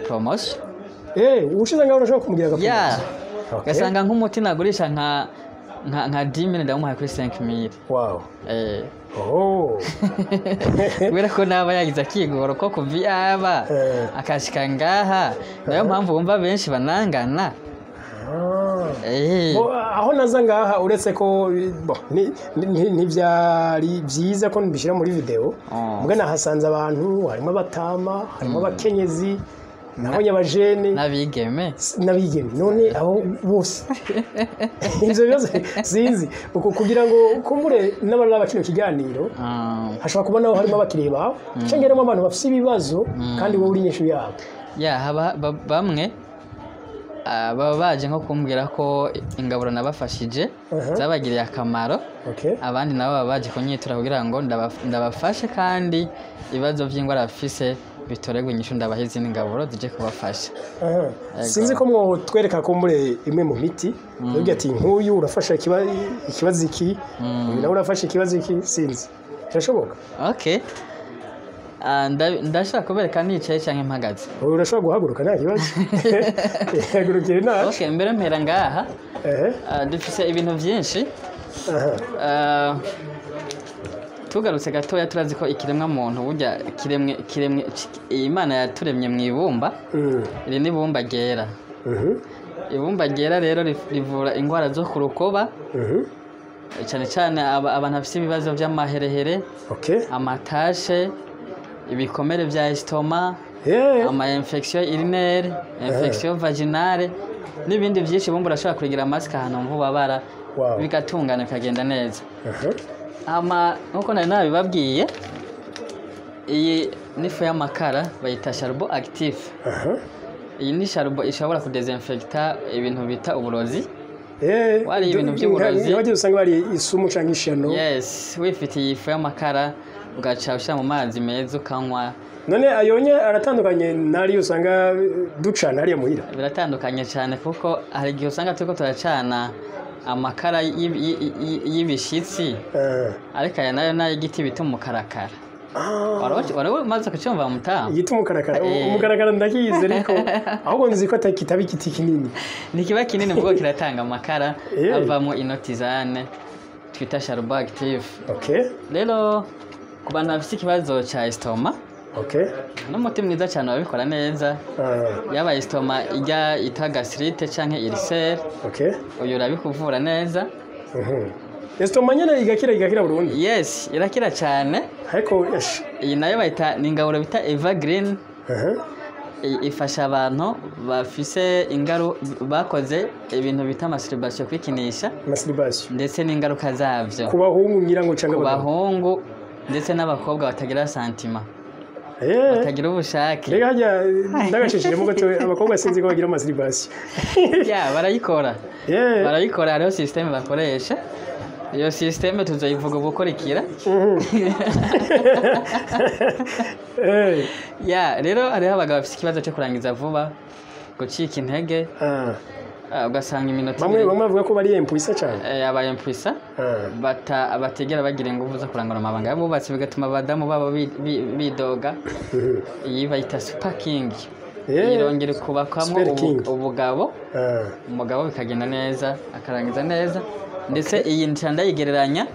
promotion. Ushize ngaho urashobora kumugira promotion. Yeah. Gasanga nk'umuti nagurisha nka 10,000 ndamuhaye kuri 5,000. Wow. Kubera ko naba yagize akigoro ko kuvyaba akashika ngaha nayo mpamvu wumva benshi banangana. Aho naza ngaha uretse ko ntivyari byiza ko mbishira muri video mbwa nahasanze abantu harimo abatama harimo abakenyezi nabonye abajene nabigeme none aho bose ivyo byose sinzi kugira ngo kumbure n'abaraba kino kiganiro hashobora kubona aho harimo abakireba cengeremo abantu bafite ibibazo kandi wowe uri nyishu yabo bamwe baba baje nko kumbwira ko ingaburo nabafashije zabagiriye akamaro abandi nabo baba baje kunyitura kugira ngo ndabafashe kandi ibibazo by'ingwara bafise bitoregwe inyishu ndabahize n'ingaburo zije kubafasha. Sinzi ko mwo twereka ko muri imwe mu miti uvuga ati nk'uyu urafasha ikibazo iki nawe urafasha ikibazo iki sinzi cyashoboka. Okay. Ndashaka kubereka nicaye cyangwa impagaze. Urashobora guhaguruka nta kibazo. Hagurukire nawe. Okay, mbere mpera ngaha. Dufise ibintu byinshi. Tugarutse gatoya turazi ko ikiremwa muntu burya kiremwe Imana yaturemye mu ibumba. Iri ni ibumba ryera. Ibumba ryera rero rivura ingwara zo ku rukoba. Cyane cyane abantu bafite ibibazo by'amaherehere, amatashe, ibikomere vya estoma, ama infection urinaire, infection vaginale n'ibindi byinshi bumbu urashobora kugira mask ahantu mvubabara bigatungana kagenda neza. Nkuko nari nabibabwiye iyi nifu y'amakara bayita charbon active. Iyi ni charbon ishobora kudesinfecta ibintu bita uburozi. Wari ibintu by'uburozi. Waje usanga bari isumu cyangwa ishano. Yes, wifitiye ifu y'amakara ugaca ushyira mu mazi meza ukanywa. None ayonye aratandukanye nari usanga ducana hariya muhira. Biratandukanye cyane kuko hari igihe usanga turiko turacana amakara y'ibishitsi ariko aya nayo n'igiti bita umukarakara. Warawe maze kucyumva mutamu. Igiti umukarakara. Umukarakara ndakize ariko ahubwo nzi ko kitaba igiti kinini. Ni kiba kinini ubwo kiratanga amakara avamo inotizane twita charbon active. Rero ku bantu bafite ikibazo cya estoma n'umuti mwiza cyane wabikora neza. Yaba estoma ijya ita gastrite canke ulcère uyu urabikuvura neza. Estoma nyene igakira Burundi. Yes, irakira cyane. Ariko iyi nayo bayita n'ingaburo bita evergreen. Ifasha abantu bafise ingaro bakoze ibintu bita masturbation kwikinisha ndetse n'ingaruka zavyo ku bahungu ngirango canga bahungu ndetse n'abakobwa batagira santima batagira ubushake. Rega hajya ndagashishije mu gato abakobwa sinzi ko bagira masturbation. Barayikora hariho system bakoresha. Iyo system tuzoyivuga ubukorikira. Rero hariho abagabo bafite ikibazo cyo kurangiza vuba gucika intege. Ugasanga iminota bamwe bavuga ko bari impuisa cyane. Abaye impuisa bategera bagira ingufu zo kurangura amabanga y'abubatsi bigatuma abadamu babo bidoga. Iyi bayita sparking. Irongera kubakwamo ubugabo. Umugabo bikagenda neza akarangiza neza. Ndetse iyi ndandayigereranya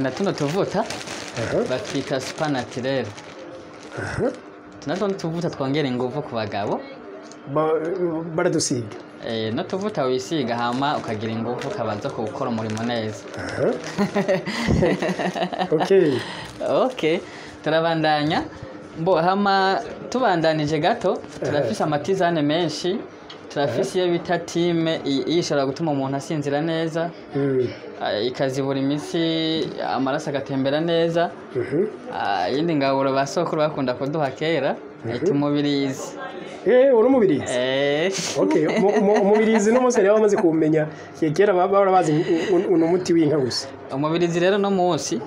na tuno tuvuta bakita spa Naturel. Tuno tuvuta twongera ingufu ku bagabo baradusiga. No tuvuta wisiga hama ukagira ingufu kabanza ko gukora umurimo neza. Okay, turabandanya hama tubandanije gato turafise amatizane menshi. Turafise iyo bita time ishobora gutuma umuntu asinzira neza, ikazibura imitsi amaraso agatembera neza. Yindi ngaburo basokuru bakunda kuduha kera ita umubirizi. Uri umubirizi? Umubirizi no munsi rero bamaze kumenya kera baba bazi uno muti w'inka gusa. Umubirizi rero no munsi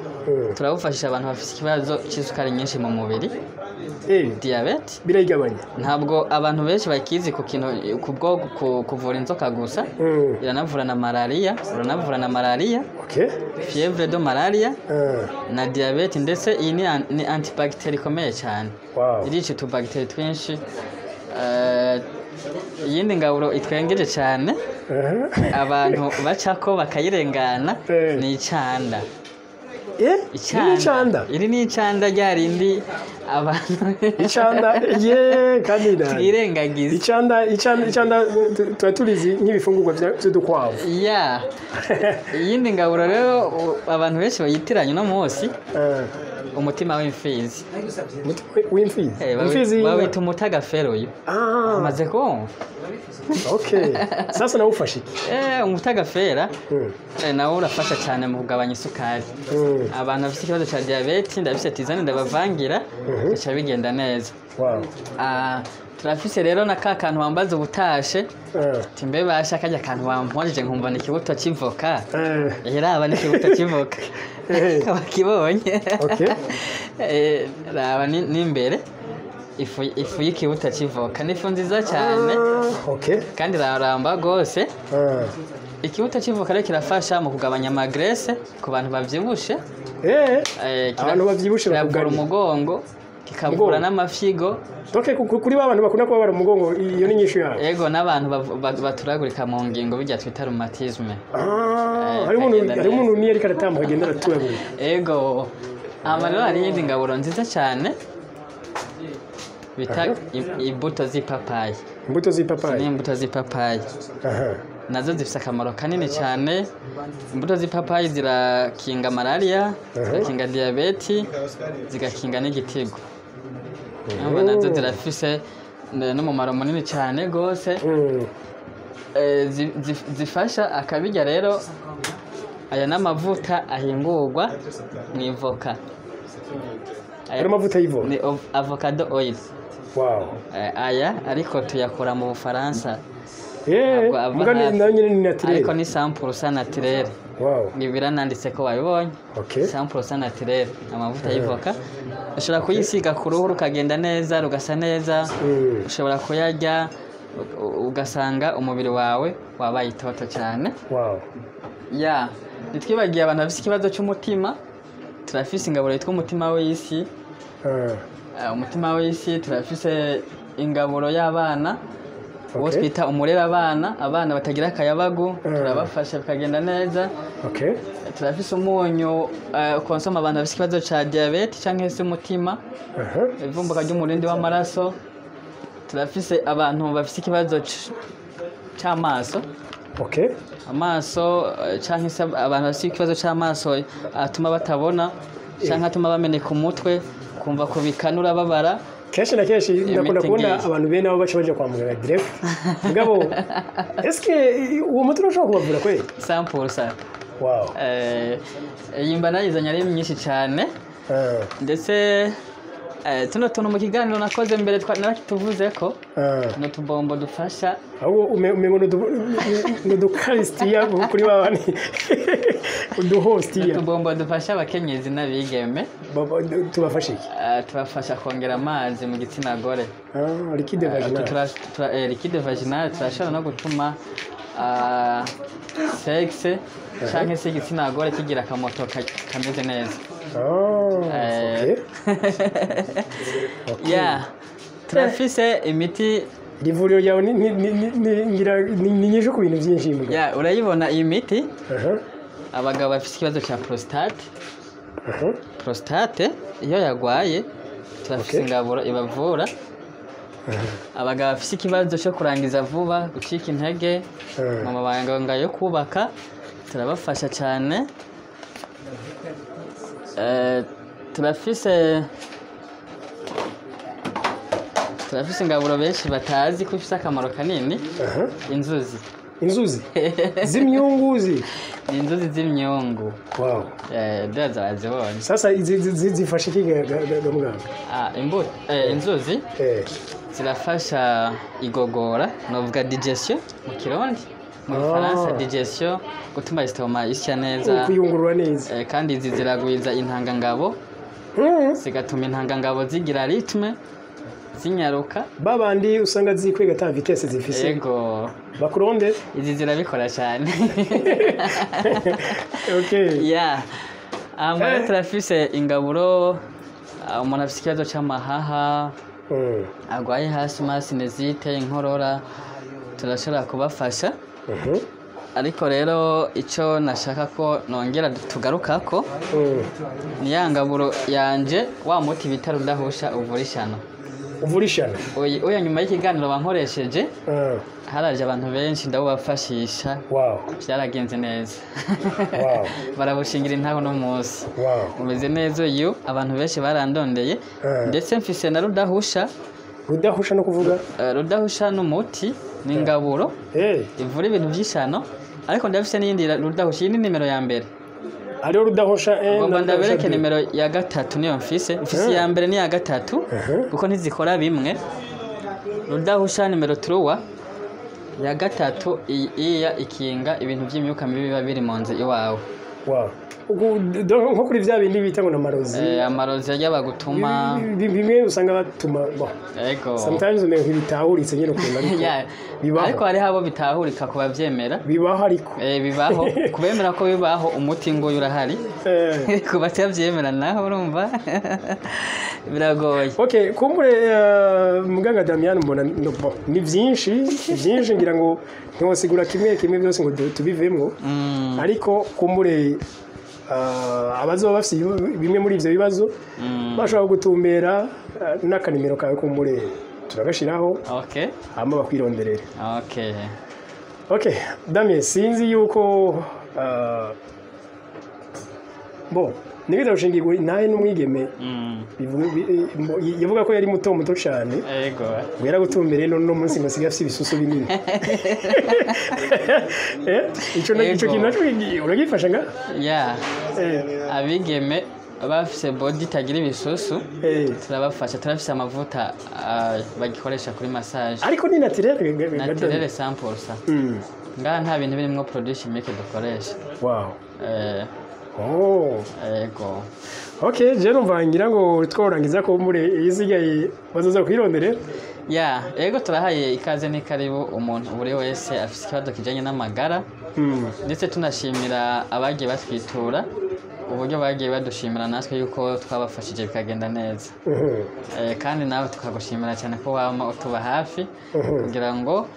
turabufashisha abantu bafite ikibazo cy'isukari nyinshi mu mubiri. diyabete birayigabanya ntabwo abantu benshi bakizi ku kintu kubwo kuvura inzoka gusa iranavura na malaria fièvre de malaria na diyabete ndetse iyi ni antibacteri ikomeye cyane irica utubagiteri twinshi iyindi ngaburo itwengeje cyane abantu bacako bakayirengana ni icanda iri ni icanda ryarindi abantu icanda kandi irengagiza icanda turaturizi nk'ibifungurwa by'udukwavu iyindi ngaburo rero abantu benshi bayitiranye no munsi umutima w'imfizi bawita umutagafero uyu amaze kumva sasa nawe ufashe umutagafera nawe urafasha cyane mu kugabanya isukari abantu bafite ikibazo cya diyabete ndabise tizane ndabavangira bica bigenda neza turafise rero na ka kantu wambaza ubutashe timbe basha kajya kantu wampojeje nkumva ni kibuto cy'ivoka raba ni kibuto cy'ivoka wakibonye raba n'imbere ifu y'ikibuto cy'ivoka ni ifu nziza cyane kandi raramba rwose ikibuto cy'ivoka rero kirafasha mu kugabanya amagrese ku bantu bavyibushe abantu bavyibushe bakugara umugongo kikavura n'amafyigo kuri abantu bakunda kuba bari umugongo iyo ni nyinshi yayo yego n'abantu baturagurika mu ngingo bijya twita rheumatisme hari umuntu niyo ariko aratambuka agenda araturagurika yego rero hari iyindi ngaburo nziza cyane bita imbuto z'ipapayi imbuto z'ipapayi nazo zifite akamaro kanini cyane imbuto z'ipapayi zirakinga malaria zigakinga diyabete zigakinga n'igitigo nazo zirafise n'umumaro munini cyane rwose zifasha akabirya rero aya n'amavuta ahingurwa mu ivoka amavuta y'ivoka ni avocado oil aya ariko tuyakura mu Bufaransa ariko ni 100% naturel birananditse ko wabibonye 100% naturel amavuta y'ivoka ushobora kuyisiga ku ruhu rukagenda neza rugasa neza ushobora kuyarya ugasanga umubiri wawe wabaye itoto cyane nitwibagiye abantu bafite ikibazo cy'umutima turafise ingaburo yitwa umutima w'isi umutima w'isi turafise ingaburo y'abana uwo twita umurera abana batagira akayabagu turabafasha bikagenda neza turafise umunyu konsoma abantu bafite ikibazo cya diyabete cyangwa se umutima ivumbuka ry'umurindi w'amaraso turafise abantu bafite ikibazo cy'amaso amaso cyangwa se abantu bafite ikibazo cy'amaso atuma batabona cyangwa atuma bameneka umutwe kumva ko bikanura babara kenshi na kenshi ndakunda kubona abantu bene abo baje kwa muganga direct mugabo eske uwo muti ushobora kubavura kweli 100% yimba nayizanye ari myinshi cyane ndetse tuno tuntu mu kiganiro nakoze mbere tuvuze ko no tubombo dufasha aho umengo no dukaristiya kuri babani uduhostiya tubombo dufasha abakenyezi n'abigeme tubafasha iki tubafasha kongera amazi mu gitsina gore liquide vaginal liquide vaginal turashobora no gutuma sexe cyangwa se igitsina gore kigira akamoto kameze neza turafise imiti ivuriro ryawe ni nyinshi ku bintu byinshi urayibona iyi miti abagabo bafite ikibazo cya prostate iyo yagwaye turafise ingaburo ibavura abagabo bafite ikibazo cyo kurangiza vuba gucika intege mu mabanga yo kubaka turabafasha cyane turafise ingaburo benshi batazi ko ifite akamaro kanini inzuzi z'imyunguzi ni inzuzi z'imyungu ndaza bazibonye sasa zifasha iki muganga inzuzi zirafasha igogora novuga digestion mu kirundi mu Faransa digestion gutuma istoma isya neza kuyungurura neza kandi ziragwiza intangangabo zigatuma intangangabo zigira ritme zinyaruka babandi usanga zikwega ta vitesse zifise yego bakuronde izi zirabikora cyane okay yeah amara turafise ingaburo umuntu afise ikibazo c'amahaha agwaye hasi masinezite inkorora turashobora kubafasha ariko rero icyo nashaka ko nongera tugarukako ni ya ngaburo yanje wa muti bita rudahusha uvurishana oya nyuma y'ikiganiro bankoresheje haraje abantu benshi ndabubafashisha byaragenze neza barabushingira intaho no munsi umeze neza uyu abantu benshi barandondeye ndetse mfise na rudahusha no kuvuga rudahusha n'umuti ni ingaburo ivura ibintu by'ishano ariko ndafise n'iyindi rudahusha iyi ni nimero ya mbere ariyo rudahusha ngomba ndabereke nimero ya gatatu niyo mfise iya mbere n'iya gatatu kuko ntizikora bimwe rudahusha nimero 3 ya gatatu iya ikinga ibintu by'imyuka mibi biba biri mu nzu iwawe nko kuri vya bindi bita ngo namarozi amarozi ajya bagutuma bimwe usanga batuma yego sometimes umenye nk'ibitahuritse nyine ukunda ariko hari habo bitahurika kuba vyemera bibaho ariko bibaho kubemera ko bibaho umuti ngo urahari kuba cyavyemera naho urumva biragoye okay kumbure muganga Damian mbona ni byinshi ngira ngo ntiwasigura kimwe byose ngo tubivemwo ariko kumbure abazoba bafite bimwe muri ivyo bibazo bashobora gutumbera n'akanimero kawe kumbure turagashiraho hama bakwironderera okay Damien sinzi yuko nigeze gushingirwa naye n'umwigeme yavuga ko yari muto cyane yego gwera gutumbere no munsi ngo siga afite ibisusu binini ico kintu naco uragifasha nga abigeme bafise body tagira ibisusu turabafasha turafise amavuta bagikoresha kuri massage ariko ni naturel 100% ngaha nta bintu birimwo produit chimique dukoresha ego okay je numvangira ngo tworangiza ko muri izigaye bazoza kwirondere ego turahaye ikaze ni karibu umuntu buri wese afise ikibazo kijanye n'amagara ndetse tunashimira abagiye batwitura uburyo bagiye badushimira natwe yuko twabafashije bikagenda neza kandi nawe tukagushimira cyane ko wama utuba hafi kugira ngo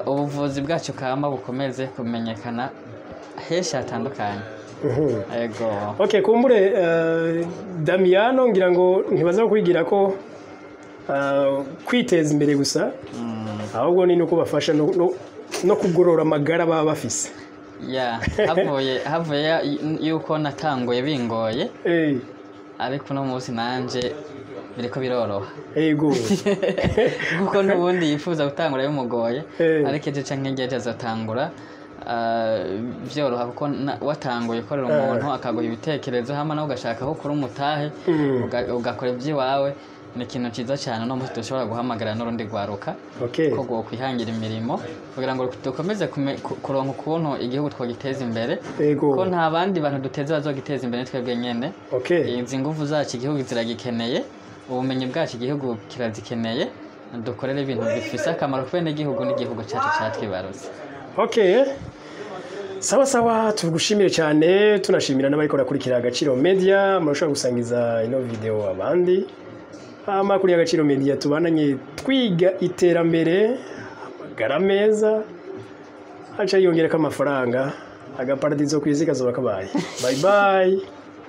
ubuvuzi bwacu kama bukomeze kumenyekana henshi hatandukanye okay kumbure Damiano ngira ngo ntibaza kwigira ko kwiteza imbere gusa ahubwo ni nuko bafasha no kugorora amagara baba bafise havuye yuko natanguye bingoye ariko no munsi nanje biriko biroroha kuko n'ubundi yifuza gutangura bimugoye ariko ejo canke ngeje azatangura byoroha kuko watanguye korera umuntu akaguha ibitekerezo hama nawe ugashaka aho kuri umutahe ugakora iby'iwawe ni ikintu cyiza cyane no munsi dushobora guhamagara n'urundi rwaruka ko gwo kwihangira imirimo kugira ngo dukomeze kuronka ukuntu igihugu twagiteza imbere ko nta bandi bantu duteze bazogiteza imbere twebwe nyene izi nguvu zacu igihugu ziragikeneye ubumenyi bwacu igihugu kirazikeneye dukorere ibintu bifise akamaro kubene igihugu n'igihugu cyacu cyatwibarutse sawa tugushimire cyane tunashimira n'abariko rakurikira Agaciro Media murashobora gusangiza ino video abandi amakuru y'Agaciro Media tubananye twiga iterambere amagara meza aca yongera ko amafaranga agaparadizo kwizika zo bakabaye bye